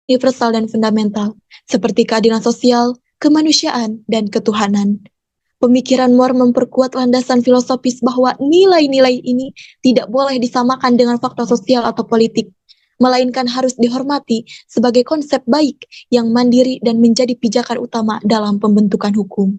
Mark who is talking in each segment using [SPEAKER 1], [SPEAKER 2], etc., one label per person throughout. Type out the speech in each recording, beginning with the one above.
[SPEAKER 1] universal dan fundamental, seperti keadilan sosial, kemanusiaan, dan ketuhanan. Pemikiran Moore memperkuat landasan filosofis bahwa nilai-nilai ini tidak boleh disamakan dengan fakta sosial atau politik, melainkan harus dihormati sebagai konsep baik yang mandiri dan menjadi pijakan utama dalam pembentukan hukum.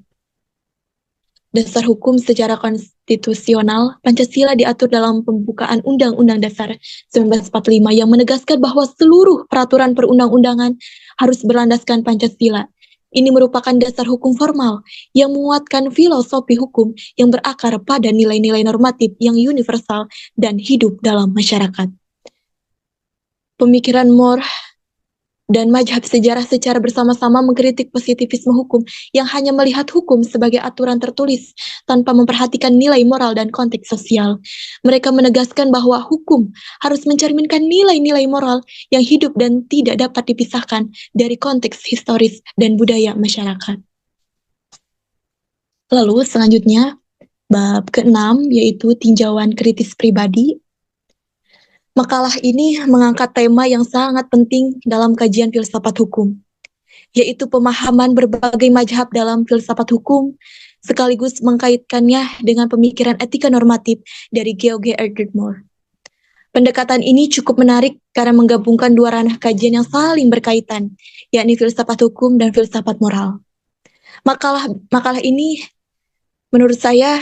[SPEAKER 1] Dasar hukum secara konstitusional, Pancasila diatur dalam pembukaan Undang-Undang Dasar 1945 yang menegaskan bahwa seluruh peraturan perundang-undangan harus berlandaskan Pancasila. Ini merupakan dasar hukum formal yang menguatkan filosofi hukum yang berakar pada nilai-nilai normatif yang universal dan hidup dalam masyarakat. Pemikiran Moore dan mazhab sejarah secara bersama-sama mengkritik positivisme hukum yang hanya melihat hukum sebagai aturan tertulis tanpa memperhatikan nilai moral dan konteks sosial. Mereka menegaskan bahwa hukum harus mencerminkan nilai-nilai moral yang hidup dan tidak dapat dipisahkan dari konteks historis dan budaya masyarakat. Lalu selanjutnya, bab ke-6 yaitu tinjauan kritis pribadi. Makalah ini mengangkat tema yang sangat penting dalam kajian filsafat hukum, yaitu pemahaman berbagai mazhab dalam filsafat hukum, sekaligus mengkaitkannya dengan pemikiran etika normatif dari George Erdős Moore. Pendekatan ini cukup menarik karena menggabungkan dua ranah kajian yang saling berkaitan, yakni filsafat hukum dan filsafat moral. Makalah ini menurut saya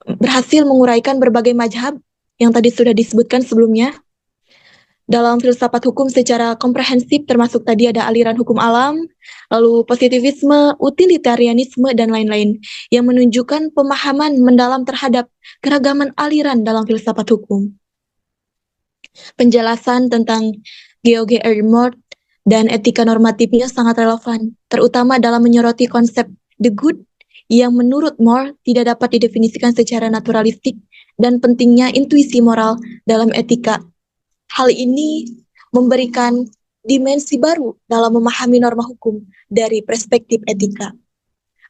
[SPEAKER 1] berhasil menguraikan berbagai mazhab yang tadi sudah disebutkan sebelumnya. Dalam filsafat hukum secara komprehensif termasuk tadi ada aliran hukum alam, lalu positivisme, utilitarianisme, dan lain-lain yang menunjukkan pemahaman mendalam terhadap keragaman aliran dalam filsafat hukum. Penjelasan tentang George Erdős Moore dan etika normatifnya sangat relevan, terutama dalam menyoroti konsep the good yang menurut Moore tidak dapat didefinisikan secara naturalistik dan pentingnya intuisi moral dalam etika. Hal ini memberikan dimensi baru dalam memahami norma hukum dari perspektif etika.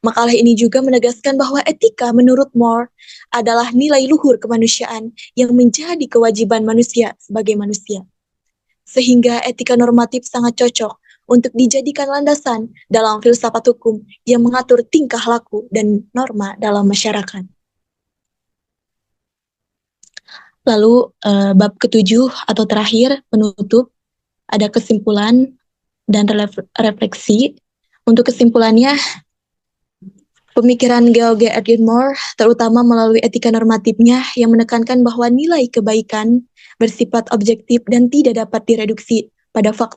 [SPEAKER 1] Makalah ini juga menegaskan bahwa etika menurut Moore adalah nilai luhur kemanusiaan yang menjadi kewajiban manusia sebagai manusia. Sehingga etika normatif sangat cocok untuk dijadikan landasan dalam filsafat hukum yang mengatur tingkah laku dan norma dalam masyarakat. Lalu bab ke-7 atau terakhir penutup ada kesimpulan dan refleksi. Untuk kesimpulannya, pemikiran George Erdős Moore terutama melalui etika normatifnya yang menekankan bahwa nilai kebaikan bersifat objektif dan tidak dapat direduksi pada fakta